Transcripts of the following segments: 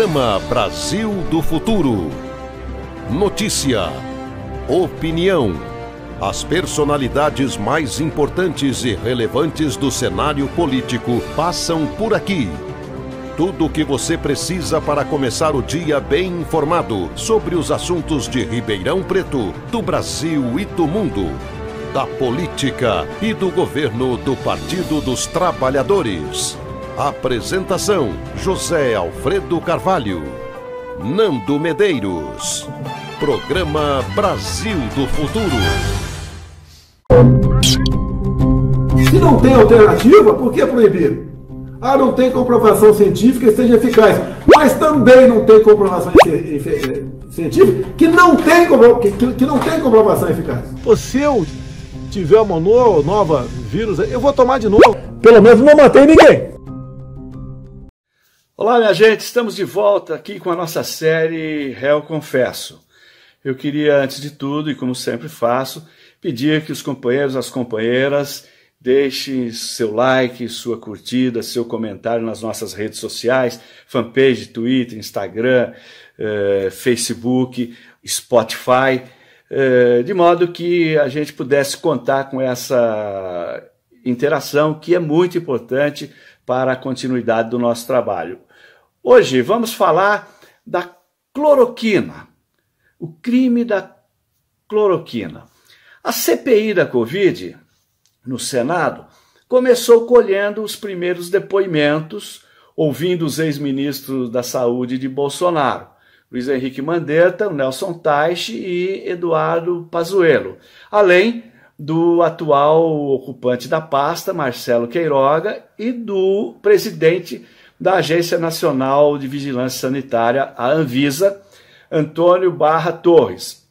Programa Brasil do Futuro. Notícia, opinião, as personalidades mais importantes e relevantes do cenário político passam por aqui. Tudo o que você precisa para começar o dia bem informado sobre os assuntos de Ribeirão Preto, do Brasil e do mundo, da política e do governo do Partido dos Trabalhadores. Apresentação: José Alfredo Carvalho, Nando Medeiros. Programa Brasil do Futuro. Se não tem alternativa, por que proibir? Não tem comprovação científica que seja eficaz. Mas também não tem comprovação científica que não tem comprovação eficaz. Se eu tiver uma nova vírus, eu vou tomar de novo. Pelo menos não matei ninguém. Olá, minha gente, estamos de volta aqui com a nossa série Réu Confesso. Eu queria, antes de tudo, e como sempre faço, pedir que os companheiros, as companheiras, deixem seu like, sua curtida, seu comentário nas nossas redes sociais, fanpage, Twitter, Instagram, Facebook, Spotify, de modo que a gente pudesse contar com essa interação que é muito importante para a continuidade do nosso trabalho. Hoje vamos falar da cloroquina, o crime da cloroquina. A CPI da Covid, no Senado, começou colhendo os primeiros depoimentos, ouvindo os ex-ministros da Saúde de Bolsonaro, Luiz Henrique Mandetta, Nelson Teich e Eduardo Pazuello, além do atual ocupante da pasta, Marcelo Queiroga, e do presidente da Agência Nacional de Vigilância Sanitária, a Anvisa, Antônio Barra Torres.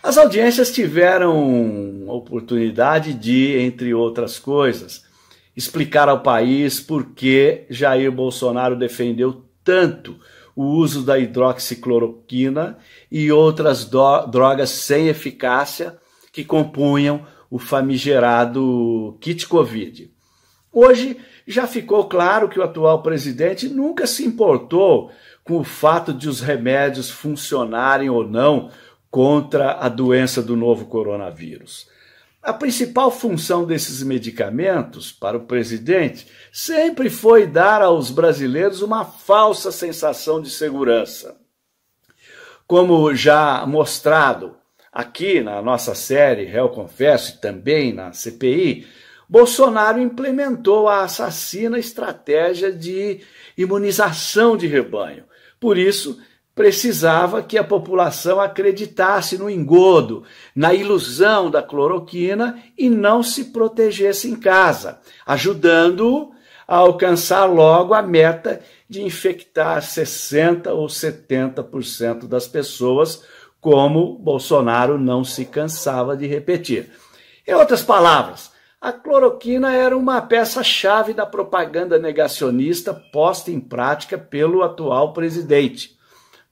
As audiências tiveram a oportunidade de, entre outras coisas, explicar ao país por que Jair Bolsonaro defendeu tanto o uso da hidroxicloroquina e outras drogas sem eficácia que compunham o famigerado kit Covid. Hoje já ficou claro que o atual presidente nunca se importou com o fato de os remédios funcionarem ou não contra a doença do novo coronavírus. A principal função desses medicamentos para o presidente sempre foi dar aos brasileiros uma falsa sensação de segurança. Como já mostrado aqui na nossa série Réu Confesso e também na CPI, Bolsonaro implementou a assassina estratégia de imunização de rebanho. Por isso, precisava que a população acreditasse no engodo, na ilusão da cloroquina e não se protegesse em casa, ajudando-o a alcançar logo a meta de infectar 60% ou 70% das pessoas, como Bolsonaro não se cansava de repetir. Em outras palavras, a cloroquina era uma peça-chave da propaganda negacionista posta em prática pelo atual presidente.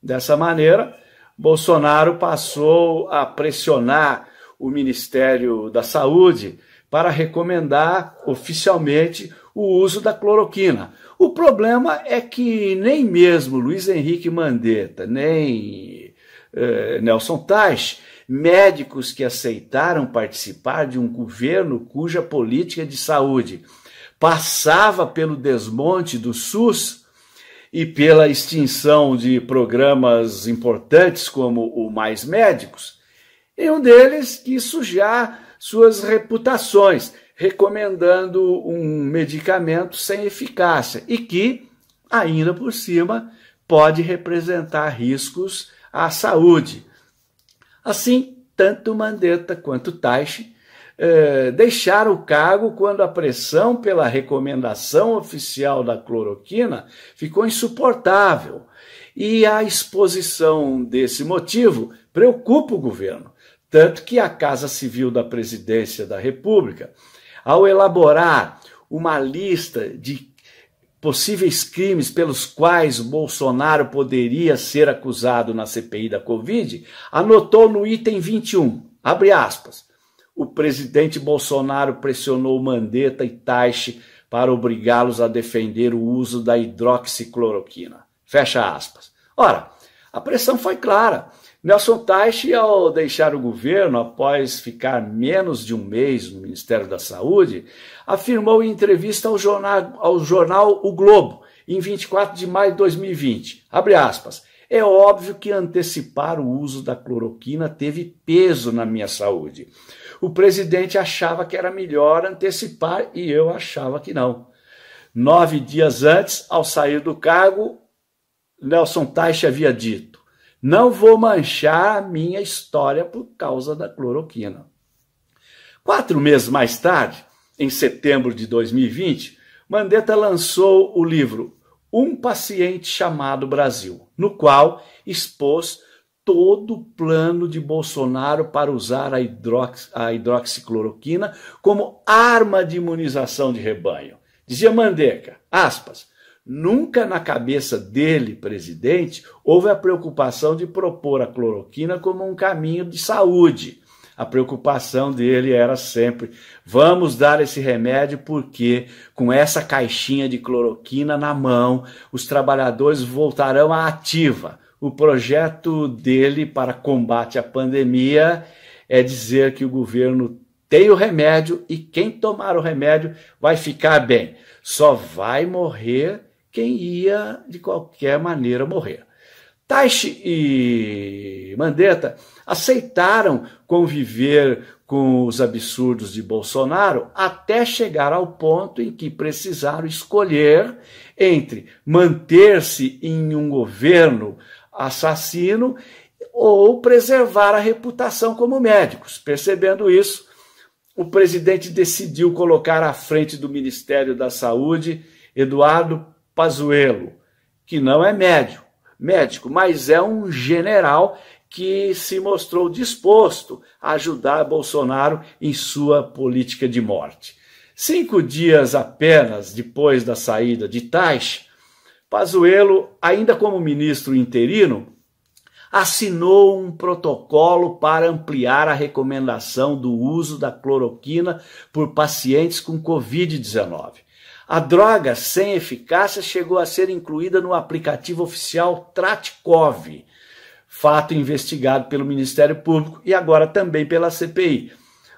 Dessa maneira, Bolsonaro passou a pressionar o Ministério da Saúde para recomendar oficialmente o uso da cloroquina. O problema é que nem mesmo Luiz Henrique Mandetta, nem Nelson Teich, médicos que aceitaram participar de um governo cuja política de saúde passava pelo desmonte do SUS e pela extinção de programas importantes como o Mais Médicos, nenhum deles quis sujar suas reputações, recomendando um medicamento sem eficácia e que, ainda por cima, pode representar riscos à saúde. Assim, tanto Mandetta quanto Teich deixaram o cargo quando a pressão pela recomendação oficial da cloroquina ficou insuportável. E a exposição desse motivo preocupa o governo, tanto que a Casa Civil da Presidência da República, ao elaborar uma lista de possíveis crimes pelos quais Bolsonaro poderia ser acusado na CPI da Covid, anotou no item 21, abre aspas, o presidente Bolsonaro pressionou Mandetta e Teich para obrigá-los a defender o uso da hidroxicloroquina, Fecha aspas. Ora, a pressão foi clara. Nelson Teich, ao deixar o governo após ficar menos de um mês no Ministério da Saúde, afirmou em entrevista ao jornal O Globo, em 24 de maio de 2020, abre aspas, é óbvio que antecipar o uso da cloroquina teve peso na minha saúde. O presidente achava que era melhor antecipar e eu achava que não. 9 dias antes, ao sair do cargo, Nelson Teich havia dito, não vou manchar a minha história por causa da cloroquina. 4 meses mais tarde, em setembro de 2020, Mandetta lançou o livro Um Paciente Chamado Brasil, no qual expôs todo o plano de Bolsonaro para usar a hidroxicloroquina como arma de imunização de rebanho. Dizia Mandetta, aspas, nunca na cabeça dele, presidente, houve a preocupação de propor a cloroquina como um caminho de saúde. A preocupação dele era sempre, vamos dar esse remédio porque com essa caixinha de cloroquina na mão, os trabalhadores voltarão à ativa. O projeto dele para combate à pandemia é dizer que o governo tem o remédio e quem tomar o remédio vai ficar bem. Só vai morrer quem ia, de qualquer maneira, morrer. Teich e Mandetta aceitaram conviver com os absurdos de Bolsonaro até chegar ao ponto em que precisaram escolher entre manter-se em um governo assassino ou preservar a reputação como médicos. Percebendo isso, o presidente decidiu colocar à frente do Ministério da Saúde Eduardo Pazuello, que não é médico, mas é um general que se mostrou disposto a ajudar Bolsonaro em sua política de morte. 5 dias apenas depois da saída de Teich, Pazuello, ainda como ministro interino, assinou um protocolo para ampliar a recomendação do uso da cloroquina por pacientes com Covid-19. A droga sem eficácia chegou a ser incluída no aplicativo oficial Tratkov, fato investigado pelo Ministério Público e agora também pela CPI.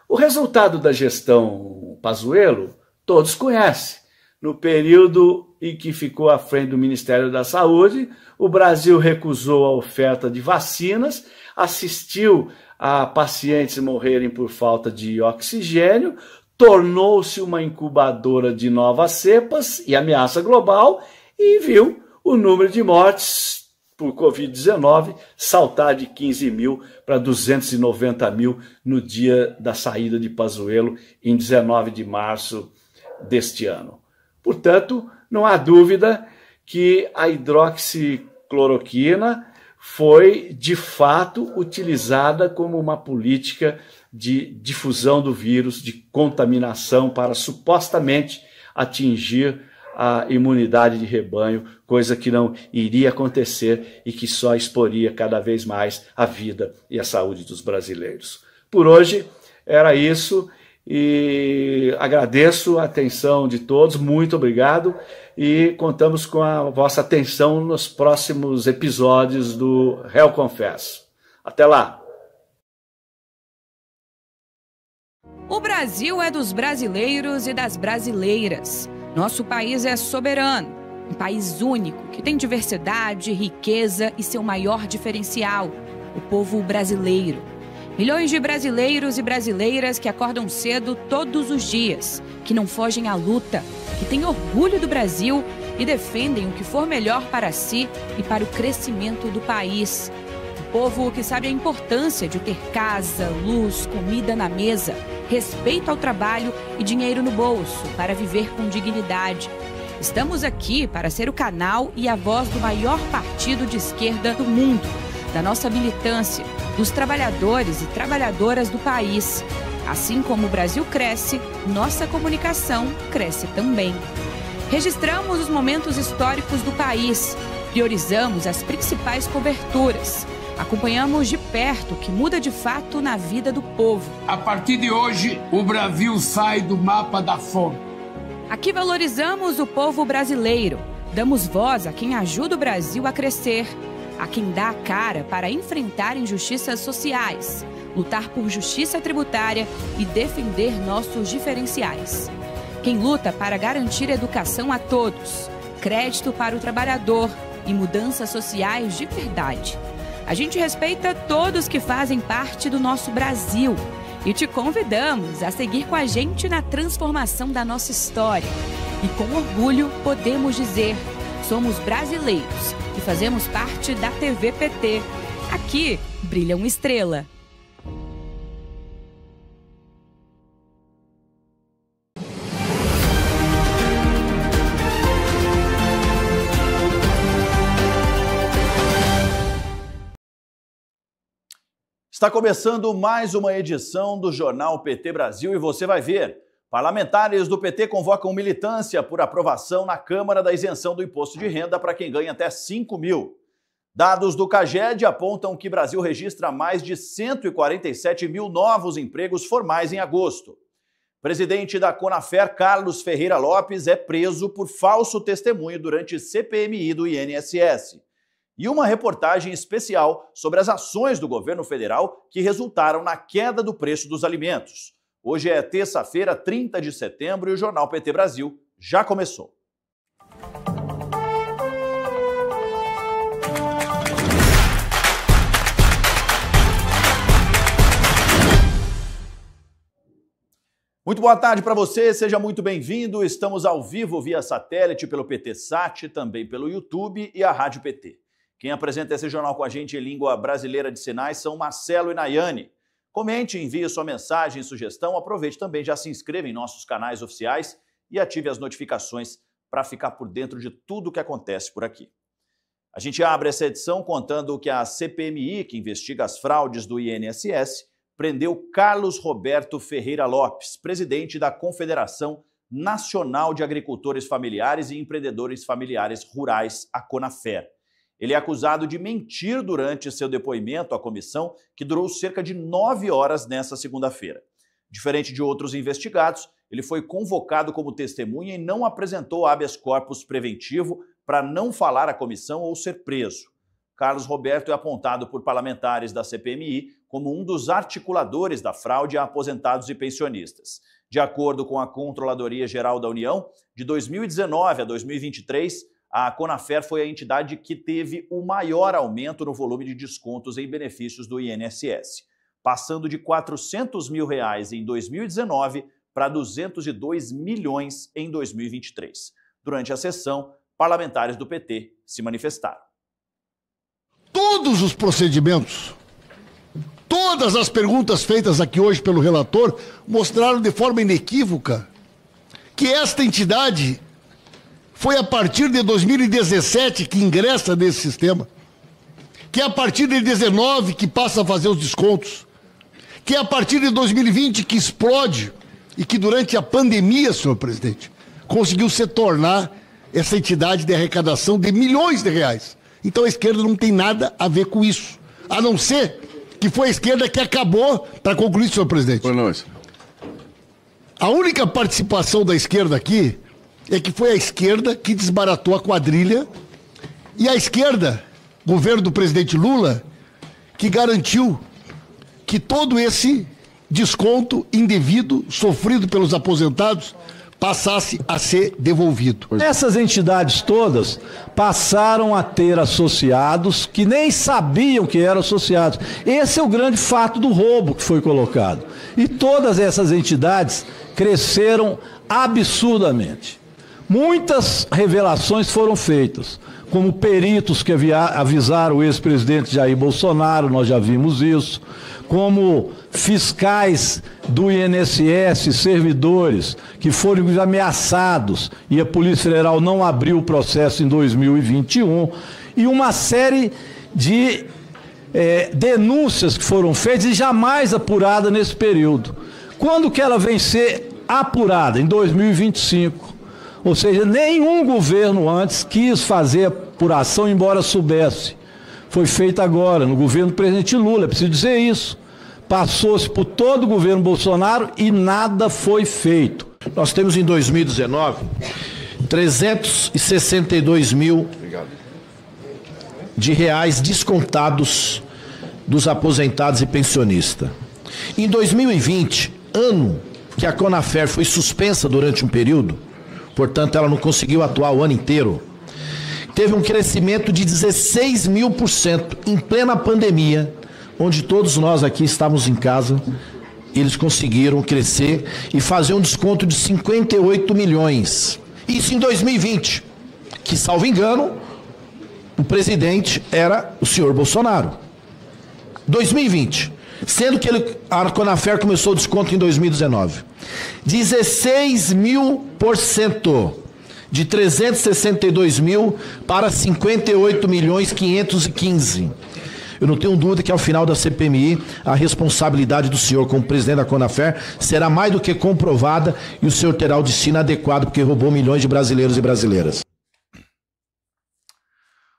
O resultado da gestão Pazuello, todos conhecem. No período em que ficou à frente do Ministério da Saúde, o Brasil recusou a oferta de vacinas, assistiu a pacientes morrerem por falta de oxigênio, tornou-se uma incubadora de novas cepas e ameaça global e viu o número de mortes por Covid-19 saltar de 15 mil para 290 mil no dia da saída de Pazuello, em 19 de março deste ano. Portanto, não há dúvida que a hidroxicloroquina foi, de fato, utilizada como uma política de difusão do vírus, de contaminação para supostamente atingir a imunidade de rebanho, coisa que não iria acontecer e que só exporia cada vez mais a vida e a saúde dos brasileiros. Por hoje era isso e agradeço a atenção de todos, muito obrigado e contamos com a vossa atenção nos próximos episódios do Réu Confesso. Até lá! O Brasil é dos brasileiros e das brasileiras. Nosso país é soberano, um país único que tem diversidade, riqueza e seu maior diferencial, o povo brasileiro. Milhões de brasileiros e brasileiras que acordam cedo todos os dias, que não fogem à luta, que têm orgulho do Brasil e defendem o que for melhor para si e para o crescimento do país. Um povo que sabe a importância de ter casa, luz, comida na mesa, respeito ao trabalho e dinheiro no bolso para viver com dignidade. Estamos aqui para ser o canal e a voz do maior partido de esquerda do mundo, da nossa militância, dos trabalhadores e trabalhadoras do país. Assim como o Brasil cresce, nossa comunicação cresce também. Registramos os momentos históricos do país, priorizamos as principais coberturas. Acompanhamos de perto o que muda de fato na vida do povo. A partir de hoje, o Brasil sai do mapa da fome. Aqui valorizamos o povo brasileiro, Damos voz a quem ajuda o Brasil a crescer, a quem dá a cara para enfrentar injustiças sociais, lutar por justiça tributária e defender nossos diferenciais. Quem luta para garantir educação a todos, crédito para o trabalhador e mudanças sociais de verdade. A gente respeita todos que fazem parte do nosso Brasil e te convidamos a seguir com a gente na transformação da nossa história. E com orgulho podemos dizer, somos brasileiros e fazemos parte da TV PT. Aqui brilha uma estrela. Está começando mais uma edição do Jornal PT Brasil e você vai ver. Parlamentares do PT convocam militância por aprovação na Câmara da isenção do imposto de renda para quem ganha até 5 mil. Dados do CAGED apontam que o Brasil registra mais de 147 mil novos empregos formais em agosto. Presidente da Conafer, Carlos Ferreira Lopes, é preso por falso testemunho durante CPMI do INSS. E uma reportagem especial sobre as ações do governo federal que resultaram na queda do preço dos alimentos. Hoje é terça-feira, 30 de setembro, e o Jornal PT Brasil já começou. Muito boa tarde para você, seja muito bem-vindo. Estamos ao vivo via satélite pelo PT Sat, também pelo YouTube e a Rádio PT. Quem apresenta esse jornal com a gente em língua brasileira de sinais são Marcelo e Nayane. Comente, envie sua mensagem e sugestão, aproveite também, já se inscreva em nossos canais oficiais e ative as notificações para ficar por dentro de tudo o que acontece por aqui. A gente abre essa edição contando que a CPMI, que investiga as fraudes do INSS, prendeu Carlos Roberto Ferreira Lopes, presidente da Confederação Nacional de Agricultores Familiares e Empreendedores Familiares Rurais, a Conafer. Ele é acusado de mentir durante seu depoimento à comissão, que durou cerca de 9 horas nesta segunda-feira. Diferente de outros investigados, ele foi convocado como testemunha e não apresentou habeas corpus preventivo para não falar à comissão ou ser preso. Carlos Roberto é apontado por parlamentares da CPMI como um dos articuladores da fraude a aposentados e pensionistas. De acordo com a Controladoria Geral da União, de 2019 a 2023, a Conafer foi a entidade que teve o maior aumento no volume de descontos em benefícios do INSS, passando de R$ 400 mil em 2019 para 202 milhões em 2023. Durante a sessão, parlamentares do PT se manifestaram. Todos os procedimentos, todas as perguntas feitas aqui hoje pelo relator mostraram de forma inequívoca que esta entidade foi a partir de 2017 que ingressa nesse sistema, que é a partir de 2019 que passa a fazer os descontos, que é a partir de 2020 que explode e que durante a pandemia, senhor presidente, conseguiu se tornar essa entidade de arrecadação de milhões de reais. Então a esquerda não tem nada a ver com isso, a não ser que foi a esquerda que acabou, para concluir, senhor presidente. Boa noite. A única participação da esquerda aqui é que foi a esquerda que desbaratou a quadrilha e a esquerda, governo do presidente Lula, que garantiu que todo esse desconto indevido sofrido pelos aposentados passasse a ser devolvido. Essas entidades todas passaram a ter associados que nem sabiam que eram associados. Esse é o grande fato do roubo que foi colocado. E todas essas entidades cresceram absurdamente. Muitas revelações foram feitas, como peritos que avisaram o ex-presidente Jair Bolsonaro, nós já vimos isso, como fiscais do INSS, servidores, que foram ameaçados e a Polícia Federal não abriu o processo em 2021, e uma série de denúncias que foram feitas e jamais apuradas nesse período. Quando que ela vem ser apurada? Em 2025. Ou seja, nenhum governo antes quis fazer apuração, embora soubesse. Foi feito agora, no governo do presidente Lula, é preciso dizer isso. Passou-se por todo o governo Bolsonaro e nada foi feito. Nós temos em 2019 362 mil de reais descontados dos aposentados e pensionistas. Em 2020, ano que a Conafer foi suspensa durante um período, portanto ela não conseguiu atuar o ano inteiro, teve um crescimento de 16.000% em plena pandemia, onde todos nós aqui estávamos em casa. Eles conseguiram crescer e fazer um desconto de 58 milhões. Isso em 2020, que, salvo engano, o presidente era o senhor Bolsonaro. 2020, sendo que a Conafer começou o desconto em 2019. 16.000%, de 362 mil para 58.515.000. Eu não tenho dúvida que ao final da CPMI, a responsabilidade do senhor como presidente da Conafer será mais do que comprovada e o senhor terá o destino adequado porque roubou milhões de brasileiros e brasileiras.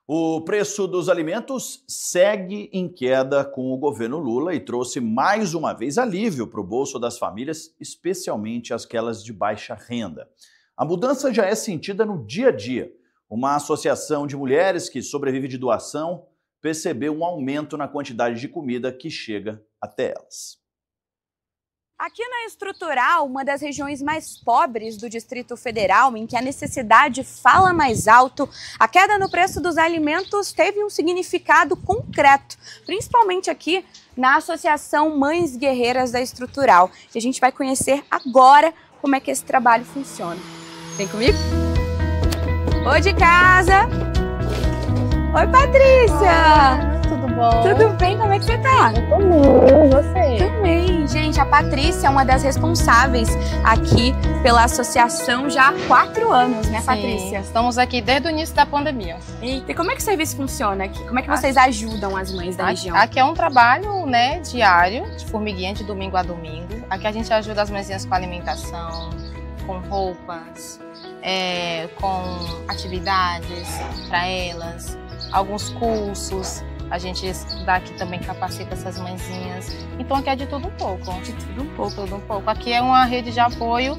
O preço dos alimentos segue em queda com o governo Lula e trouxe mais uma vez alívio para o bolso das famílias, especialmente aquelas de baixa renda. A mudança já é sentida no dia a dia. Uma associação de mulheres que sobrevive de doação percebeu um aumento na quantidade de comida que chega até elas. Aqui na Estrutural, uma das regiões mais pobres do Distrito Federal, em que a necessidade fala mais alto, a queda no preço dos alimentos teve um significado concreto, principalmente aqui na Associação Mães Guerreiras da Estrutural. E a gente vai conhecer agora como é que esse trabalho funciona. Vem comigo? Oi de casa! Oi, Patrícia! Tudo bom? Tudo bem? Como é que você tá? Eu tô bem, você? Também. Gente, a Patrícia é uma das responsáveis aqui pela associação já há 4 anos, né, Patrícia? Sim, estamos aqui desde o início da pandemia. E como é que o serviço funciona aqui? Como é que vocês ajudam as mães da região? Aqui é um trabalho, né, diário, de formiguinha, de domingo a domingo. Aqui a gente ajuda as mãezinhas com alimentação, com roupas, com atividades para elas, alguns cursos. A gente dá aqui também, capacita essas mãezinhas. Então aqui é de tudo um pouco. De tudo um pouco. Tudo um pouco. Aqui é uma rede de apoio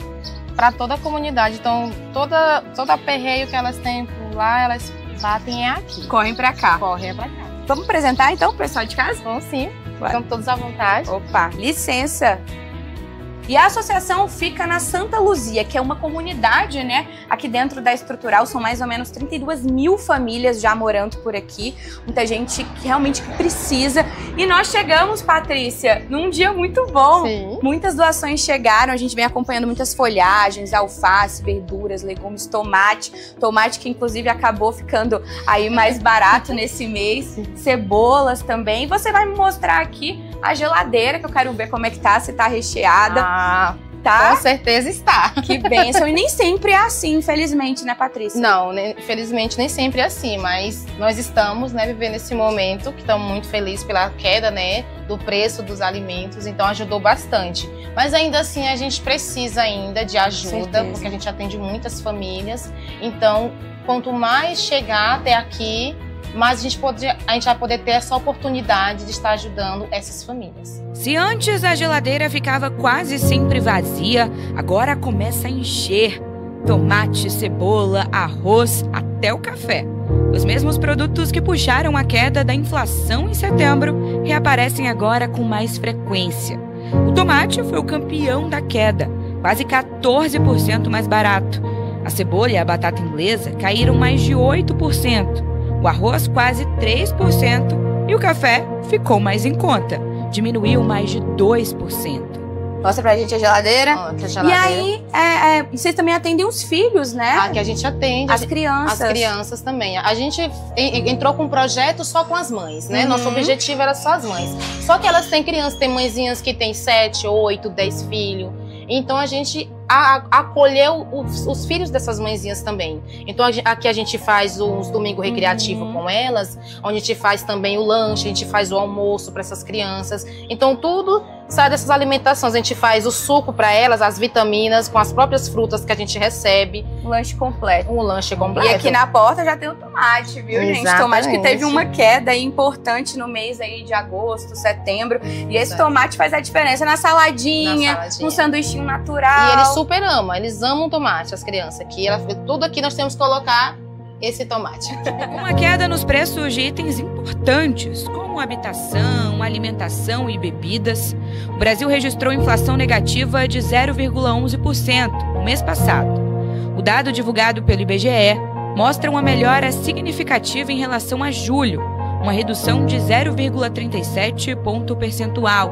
para toda a comunidade. Então toda aperreio que elas têm por lá, elas batem aqui. Correm para cá. Correm para cá. Vamos apresentar então o pessoal de casa? Vamos sim. Estão todos à vontade. Opa, licença. E a associação fica na Santa Luzia, que é uma comunidade, né? Aqui dentro da Estrutural são mais ou menos 32 mil famílias já morando por aqui. Muita gente que realmente precisa. E nós chegamos, Patrícia, num dia muito bom. Sim. Muitas doações chegaram, a gente vem acompanhando muitas folhagens, alface, verduras, legumes, tomate. Tomate que inclusive acabou ficando aí mais barato nesse mês. Cebolas também. E você vai me mostrar aqui a geladeira, que eu quero ver como é que tá, se tá recheada. Tá? Com certeza está. Que bênção. E nem sempre é assim, infelizmente, né, Patrícia? Não, infelizmente nem sempre é assim, mas nós estamos, né, vivendo esse momento, que estamos muito felizes pela queda, né, do preço dos alimentos, então ajudou bastante. Mas ainda assim a gente precisa ainda de ajuda, porque a gente atende muitas famílias, então quanto mais chegar até aqui, mas a gente vai poder ter essa oportunidade de estar ajudando essas famílias. Se antes a geladeira ficava quase sempre vazia, agora começa a encher. Tomate, cebola, arroz, até o café. Os mesmos produtos que puxaram a queda da inflação em setembro reaparecem agora com mais frequência. O tomate foi o campeão da queda, quase 14% mais barato. A cebola e a batata inglesa caíram mais de 8%. O arroz quase 3% e o café ficou mais em conta, diminuiu mais de 2%. Mostra pra gente a geladeira. A geladeira. E aí, vocês também atendem os filhos, né? Aqui a gente atende. As crianças. As crianças também. A gente entrou com um projeto só com as mães, né? Nosso objetivo era só as mães. Só que elas têm crianças, tem mãezinhas que têm 7, 8, 10 filhos. Então a gente acolheu os filhos dessas mãezinhas também. Então aqui a gente faz os domingos recreativos com elas, onde a gente faz também o lanche, a gente faz o almoço para essas crianças. Então tudo sai dessas alimentações. A gente faz o suco para elas, as vitaminas, com as próprias frutas que a gente recebe. Um lanche completo. Um lanche completo. E aqui na porta já tem o tomate, viu, gente? Tomate que teve uma queda aí importante no mês aí de agosto, setembro. E esse tomate faz a diferença na saladinha, no sanduichinho natural. E ele super ama, eles amam tomate, as crianças aqui. Tudo aqui nós temos que colocar esse tomate. Com a queda nos preços de itens importantes, como habitação, alimentação e bebidas, o Brasil registrou inflação negativa de 0,11% no mês passado. O dado divulgado pelo IBGE mostra uma melhora significativa em relação a julho, uma redução de 0,37 ponto percentual.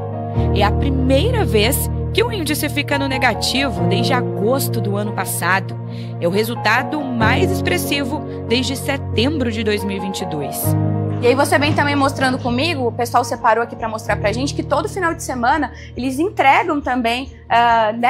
É a primeira vez que o índice fica no negativo desde agosto do ano passado. É o resultado mais expressivo desde setembro de 2022. E aí você vem também mostrando comigo, o pessoal separou aqui para mostrar pra gente que todo final de semana eles entregam também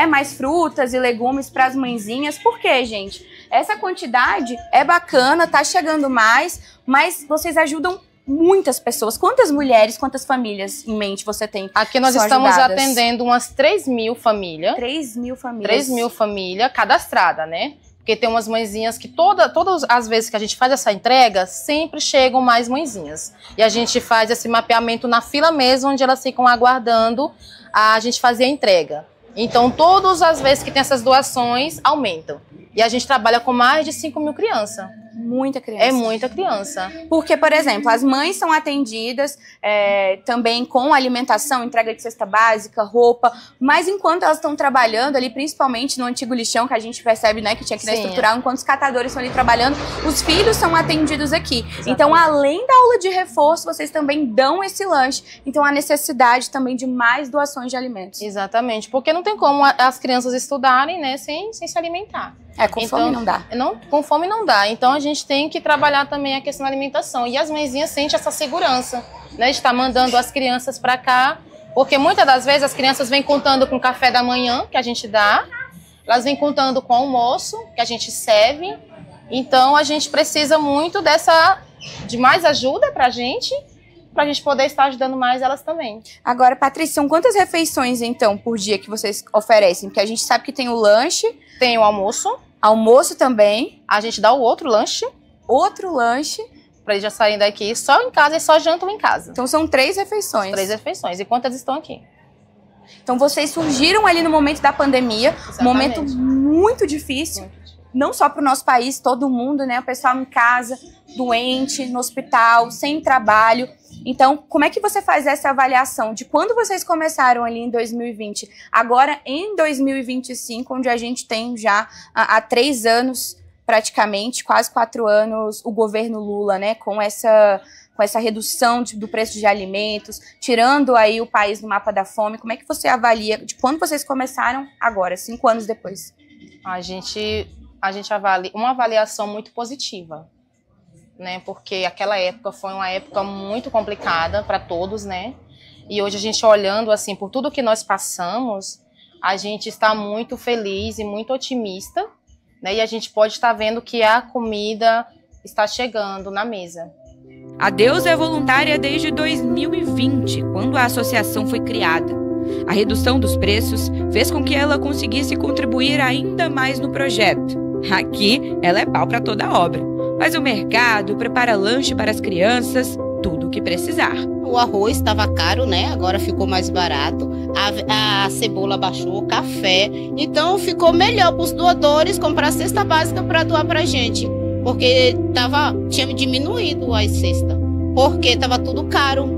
mais frutas e legumes para as mãezinhas. Por quê, gente? Essa quantidade é bacana, tá chegando mais, mas vocês ajudam muitas pessoas. Quantas mulheres, quantas famílias em mente você tem? Aqui nós estamos atendendo umas 3.000 famílias. 3.000 famílias. 3.000 famílias cadastradas, né? Porque tem umas mãezinhas que todas as vezes que a gente faz essa entrega, sempre chegam mais mãezinhas. E a gente faz esse mapeamento na fila mesmo, onde elas ficam aguardando a gente fazer a entrega. Então, todas as vezes que tem essas doações, aumentam. E a gente trabalha com mais de 5.000 crianças. Muita criança. É muita criança. Porque, por exemplo, as mães são atendidas também com alimentação, entrega de cesta básica, roupa, mas enquanto elas estão trabalhando ali, principalmente no antigo lixão, que a gente percebe, né, que tinha aqui na estrutural, enquanto os catadores estão ali trabalhando, os filhos são atendidos aqui. Exatamente. Então, além da aula de reforço, vocês também dão esse lanche. Então, há necessidade também de mais doações de alimentos. Exatamente, porque não tem como as crianças estudarem, né, sem se alimentar. Com fome não dá. Com fome não dá. Então a gente tem que trabalhar também a questão da alimentação. E as mãezinhas sentem essa segurança, né, de estar mandando as crianças para cá. Porque muitas das vezes as crianças vêm contando com o café da manhã que a gente dá. Elas vêm contando com o almoço que a gente serve. Então a gente precisa muito de mais ajuda para a gente poder estar ajudando mais elas também. Agora, Patrícia, são quantas refeições, então, por dia que vocês oferecem? Porque a gente sabe que tem o lanche. Tem o almoço. Almoço também. A gente dá o outro lanche. Outro lanche. Pra eles já saírem daqui só em casa e só jantam em casa. Então são 3 refeições. 3 refeições. E quantas estão aqui? Então vocês surgiram ali no momento da pandemia. Exatamente. Um momento muito difícil. Não só para o nosso país, todo mundo, né? O pessoal em casa, doente, no hospital, sem trabalho. Então, como é que você faz essa avaliação de quando vocês começaram ali em 2020, agora em 2025, onde a gente tem já há 3 anos, praticamente, quase 4 anos, o governo Lula, né? Com essa redução do preço de alimentos, tirando aí o país do mapa da fome. Como é que você avalia de quando vocês começaram agora, 5 anos depois? A gente avalia uma avaliação muito positiva, né? Porque aquela época foi uma época muito complicada para todos, né? E hoje a gente olhando assim por tudo que nós passamos, a gente está muito feliz e muito otimista, né? E a gente pode estar vendo que a comida está chegando na mesa. A Deus é voluntária desde 2020, quando a associação foi criada. A redução dos preços fez com que ela conseguisse contribuir ainda mais no projeto. Aqui, ela é pau para toda a obra. Faz o mercado, prepara lanche para as crianças, tudo o que precisar. O arroz estava caro, né? Agora ficou mais barato. A cebola baixou, o café. Então ficou melhor para os doadores comprar cesta básica para doar para a gente. Porque tinha diminuído as cestas. Porque estava tudo caro.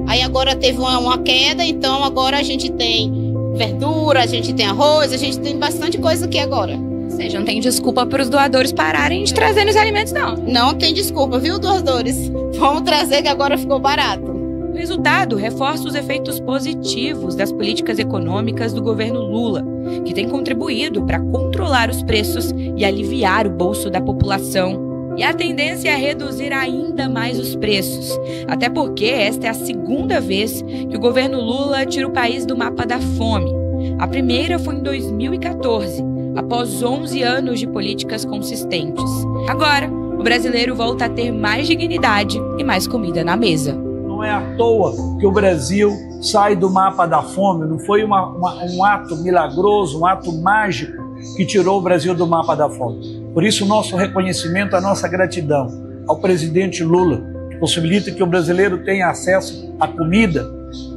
Aí agora teve uma queda, então agora a gente tem verdura, a gente tem arroz, a gente tem bastante coisa aqui agora. Ou seja, não tem desculpa para os doadores pararem de trazer os alimentos, não. Não tem desculpa, viu, doadores? Vamos trazer que agora ficou barato. O resultado reforça os efeitos positivos das políticas econômicas do governo Lula, que tem contribuído para controlar os preços e aliviar o bolso da população. E a tendência é reduzir ainda mais os preços, até porque esta é a segunda vez que o governo Lula tira o país do mapa da fome. A primeira foi em 2014, após 11 anos de políticas consistentes. Agora, o brasileiro volta a ter mais dignidade e mais comida na mesa. Não é à toa que o Brasil sai do mapa da fome, não foi um ato milagroso, um ato mágico que tirou o Brasil do mapa da fome. Por isso, o nosso reconhecimento, a nossa gratidão ao presidente Lula, que possibilita que o brasileiro tenha acesso à comida.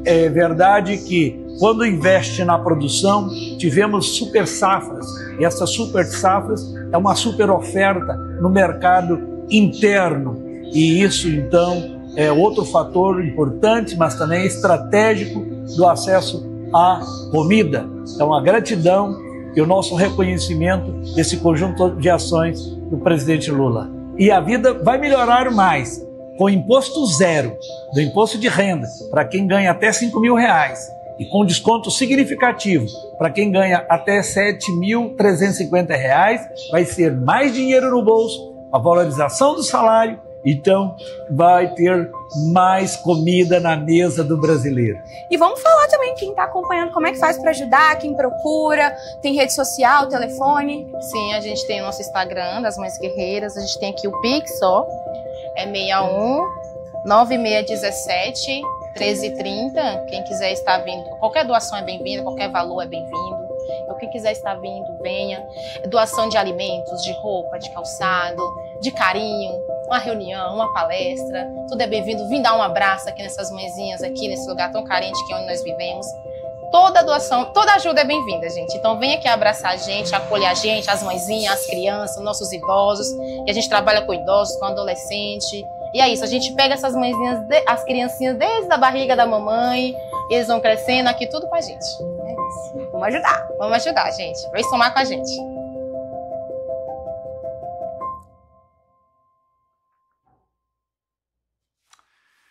É verdade que Quando investe na produção, tivemos super safras. E essas super safras é uma super oferta no mercado interno. E isso, então, é outro fator importante, mas também estratégico do acesso à comida. Então, a gratidão e o nosso reconhecimento desse conjunto de ações do presidente Lula. E a vida vai melhorar mais com imposto zero do imposto de renda para quem ganha até R$5.000 e com desconto significativo para quem ganha até R$7.350, vai ser mais dinheiro no bolso, a valorização do salário. Então, vai ter mais comida na mesa do brasileiro. E vamos falar também quem está acompanhando, como é que faz para ajudar, quem procura, tem rede social, telefone? Sim, a gente tem o nosso Instagram das Mães Guerreiras, a gente tem aqui o Pix, ó, é 61 9617 1330. Quem quiser estar vindo, qualquer doação é bem-vinda, qualquer valor é bem-vindo. Então, quem quiser estar vindo, venha. Doação de alimentos, de roupa, de calçado, de carinho, uma reunião, uma palestra, tudo é bem-vindo. Vim dar um abraço aqui nessas mãezinhas, aqui nesse lugar tão carente que é onde nós vivemos. Toda doação, toda ajuda é bem-vinda, gente. Então vem aqui abraçar a gente, acolher a gente, as mãezinhas, as crianças, nossos idosos. E a gente trabalha com idosos, com adolescente. E é isso, a gente pega essas mãezinhas, as criancinhas desde a barriga da mamãe, eles vão crescendo aqui tudo com a gente. É isso. Vamos ajudar. Vamos ajudar, gente. Vem somar com a gente.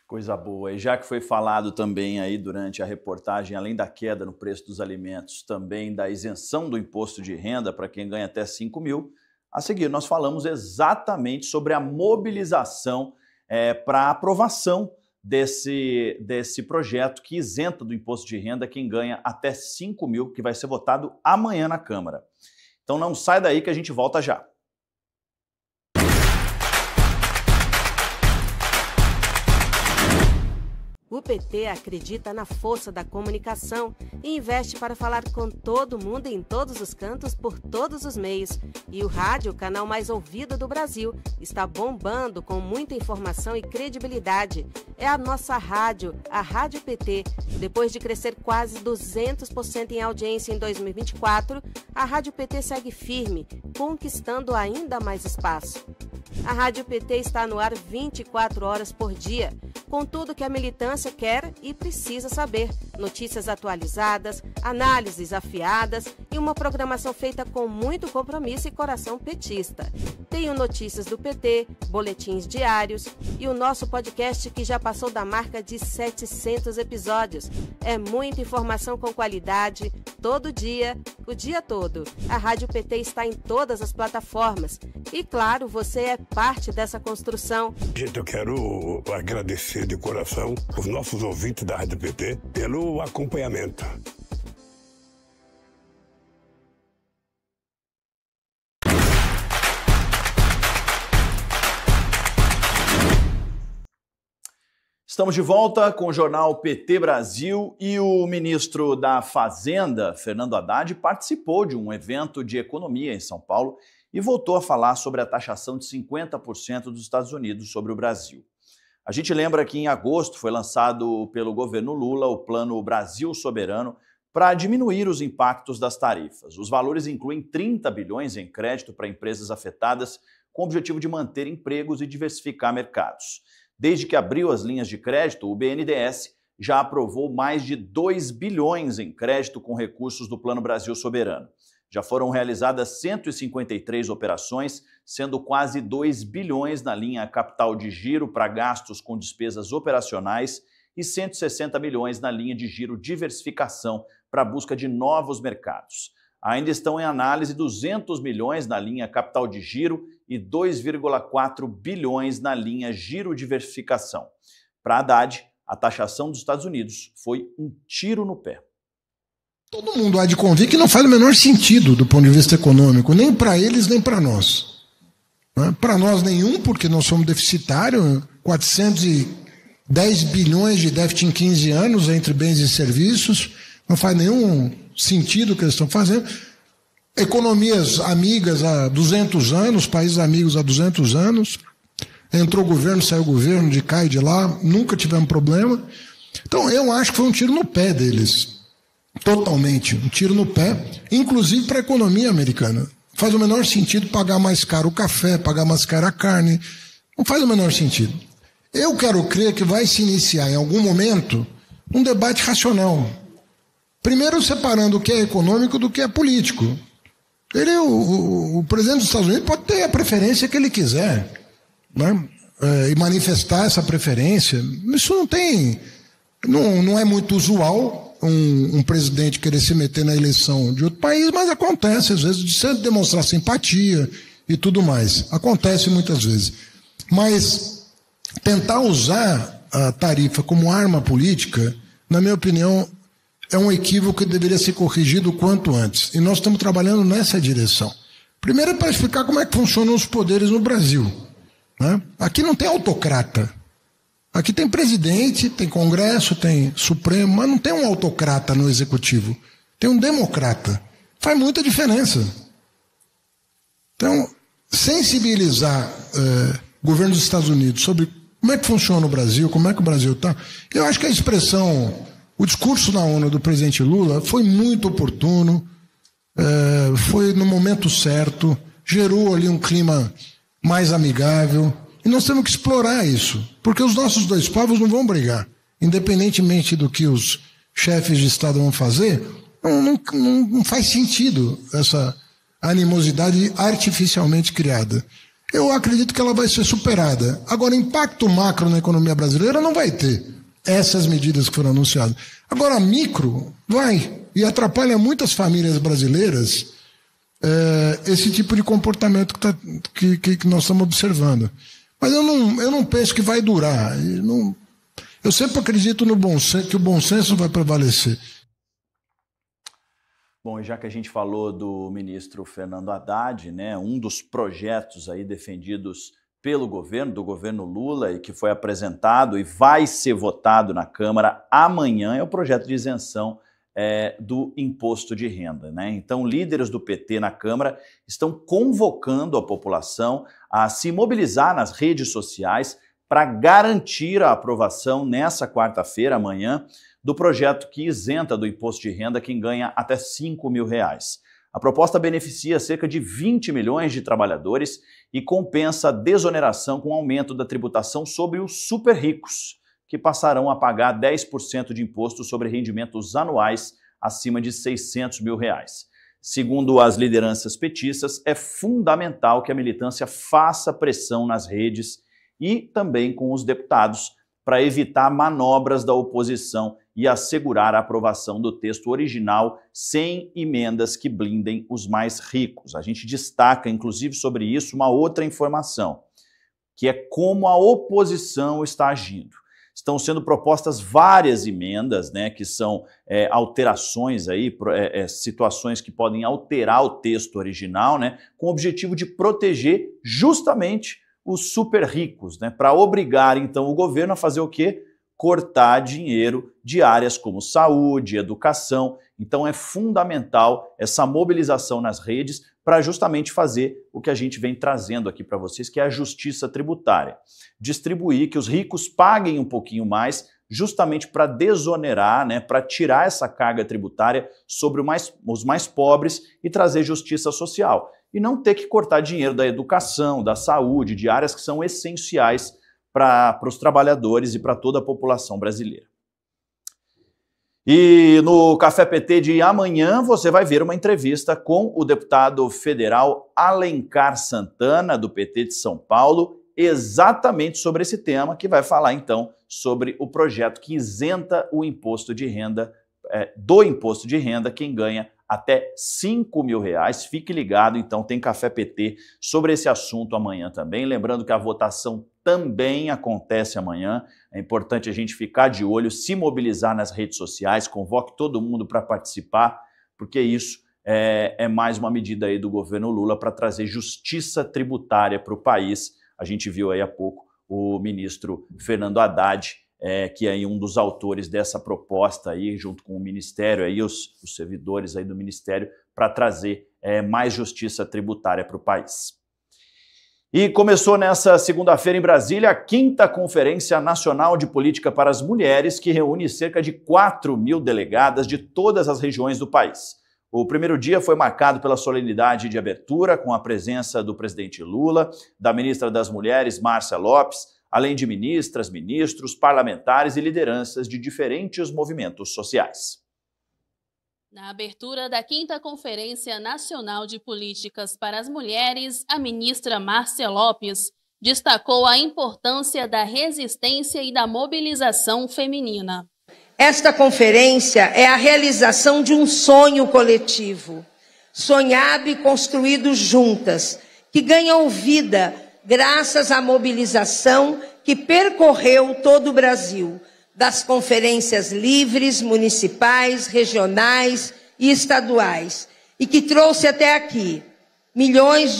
Coisa boa. E já que foi falado também aí durante a reportagem, além da queda no preço dos alimentos, também da isenção do imposto de renda para quem ganha até 5 mil, a seguir nós falamos exatamente sobre a mobilização para aprovação desse projeto que isenta do imposto de renda quem ganha até 5 mil, que vai ser votado amanhã na Câmara. Então não sai daí que a gente volta já. O PT acredita na força da comunicação e investe para falar com todo mundo em todos os cantos, por todos os meios. E o rádio, o canal mais ouvido do Brasil, está bombando com muita informação e credibilidade. É a nossa rádio, a Rádio PT. Depois de crescer quase 200% em audiência em 2024, a Rádio PT segue firme, conquistando ainda mais espaço. A Rádio PT está no ar 24 horas por dia, com tudo que a militância quer e precisa saber. Notícias atualizadas, análises afiadas e uma programação feita com muito compromisso e coração petista. Tenho notícias do PT, boletins diários e o nosso podcast que já passou da marca de 700 episódios. É muita informação com qualidade, todo dia, o dia todo. A Rádio PT está em todas as plataformas. E claro, você é parte dessa construção. Gente, eu quero agradecer de coração os nossos ouvintes da Rádio PT pelo acompanhamento. Estamos de volta com o jornal PT Brasil e o ministro da Fazenda, Fernando Haddad, participou de um evento de economia em São Paulo e voltou a falar sobre a taxação de 50% dos Estados Unidos sobre o Brasil. A gente lembra que em agosto foi lançado pelo governo Lula o Plano Brasil Soberano para diminuir os impactos das tarifas. Os valores incluem 30 bilhões em crédito para empresas afetadas com o objetivo de manter empregos e diversificar mercados. Desde que abriu as linhas de crédito, o BNDES já aprovou mais de 2 bilhões em crédito com recursos do Plano Brasil Soberano. Já foram realizadas 153 operações, sendo quase 2 bilhões na linha capital de giro para gastos com despesas operacionais e 160 milhões na linha de giro diversificação para a busca de novos mercados. Ainda estão em análise 200 milhões na linha capital de giro e 2,4 bilhões na linha giro diversificação. Para Haddad, a taxação dos Estados Unidos foi um tiro no pé. Todo mundo há de convir que não faz o menor sentido do ponto de vista econômico, nem para eles, nem para nós. Para nós nenhum, porque nós somos deficitários, 410 bilhões de déficit em 15 anos entre bens e serviços, não faz nenhum sentido o que eles estão fazendo. Economias amigas há 200 anos, países amigos há 200 anos, entrou governo, saiu governo, de cá e de lá, nunca tivemos problema. Então eu acho que foi um tiro no pé deles. Totalmente. Um tiro no pé, inclusive para a economia americana. Faz o menor sentido pagar mais caro o café, pagar mais caro a carne. Não faz o menor sentido. Eu quero crer que vai se iniciar em algum momento um debate racional. Primeiro separando o que é econômico do que é político. O presidente dos Estados Unidos pode ter a preferência que ele quiser, né? E manifestar essa preferência. Isso não é muito usual um presidente querer se meter na eleição de outro país, mas acontece às vezes, de sempre demonstrar simpatia e tudo mais. Acontece muitas vezes. Mas tentar usar a tarifa como arma política, na minha opinião, é um equívoco que deveria ser corrigido o quanto antes. E nós estamos trabalhando nessa direção. Primeiro é para explicar como é que funcionam os poderes no Brasil, né? Aqui não tem autocrata. Aqui tem presidente, tem Congresso, tem Supremo, mas não tem um autocrata no Executivo. Tem um democrata. Faz muita diferença. Então, sensibilizar o governo dos Estados Unidos sobre como é que funciona o Brasil, como é que o Brasil está. Eu acho que a expressão, o discurso na ONU do presidente Lula foi muito oportuno, foi no momento certo, gerou ali um clima mais amigável. E nós temos que explorar isso, porque os nossos dois povos não vão brigar. Independentemente do que os chefes de Estado vão fazer, não faz sentido essa animosidade artificialmente criada. Eu acredito que ela vai ser superada. Agora, impacto macro na economia brasileira não vai ter essas medidas que foram anunciadas. Agora, micro vai, e atrapalha muitas famílias brasileiras esse tipo de comportamento que nós estamos observando. Mas eu não penso que vai durar. Eu sempre acredito no bom senso, que o bom senso vai prevalecer. Bom, e já que a gente falou do ministro Fernando Haddad, né, um dos projetos aí defendidos pelo governo, do governo Lula, e que foi apresentado e vai ser votado na Câmara amanhã, é o projeto de isenção do imposto de renda, né? Então, líderes do PT na Câmara estão convocando a população a se mobilizar nas redes sociais para garantir a aprovação nessa quarta-feira, amanhã, do projeto que isenta do imposto de renda quem ganha até R$5.000. A proposta beneficia cerca de 20 milhões de trabalhadores e compensa a desoneração com o aumento da tributação sobre os super ricos, que passarão a pagar 10% de imposto sobre rendimentos anuais acima de R$600 mil. Segundo as lideranças petistas, é fundamental que a militância faça pressão nas redes e também com os deputados para evitar manobras da oposição e assegurar a aprovação do texto original sem emendas que blindem os mais ricos. A gente destaca, inclusive, sobre isso uma outra informação, que é como a oposição está agindo. Estão sendo propostas várias emendas, né, que são alterações aí, situações que podem alterar o texto original, né, com o objetivo de proteger justamente os super ricos, né, para obrigar então o governo a fazer o quê? Cortar dinheiro de áreas como saúde, educação. Então é fundamental essa mobilização nas redes para justamente fazer o que a gente vem trazendo aqui para vocês, que é a justiça tributária. Distribuir, que os ricos paguem um pouquinho mais, justamente para desonerar, né, para tirar essa carga tributária sobre os mais pobres e trazer justiça social. E não ter que cortar dinheiro da educação, da saúde, de áreas que são essenciais para os trabalhadores e para toda a população brasileira. E no Café PT de amanhã você vai ver uma entrevista com o deputado federal Alencar Santana, do PT de São Paulo, exatamente sobre esse tema, que vai falar então sobre o projeto que isenta o imposto de renda, do imposto de renda quem ganha até R$5.000. Fique ligado, então tem Café PT sobre esse assunto amanhã também. Lembrando que a votação também acontece amanhã. É importante a gente ficar de olho, se mobilizar nas redes sociais, convoque todo mundo para participar, porque isso é mais uma medida aí do governo Lula para trazer justiça tributária para o país. A gente viu aí há pouco o ministro Fernando Haddad, que é um dos autores dessa proposta aí, junto com o Ministério, aí, os servidores aí do Ministério, para trazer mais justiça tributária para o país. E começou nessa segunda-feira em Brasília a 5ª Conferência Nacional de Política para as Mulheres, que reúne cerca de 4.000 delegadas de todas as regiões do país. O primeiro dia foi marcado pela solenidade de abertura, com a presença do presidente Lula, da ministra das Mulheres, Márcia Lopes, além de ministras, ministros, parlamentares e lideranças de diferentes movimentos sociais. Na abertura da 5ª Conferência Nacional de Políticas para as Mulheres, a ministra Márcia Lopes destacou a importância da resistência e da mobilização feminina. Esta conferência é a realização de um sonho coletivo, sonhado e construído juntas, que ganham vida graças à mobilização que percorreu todo o Brasil, das conferências livres, municipais, regionais e estaduais, e que trouxe até aqui milhares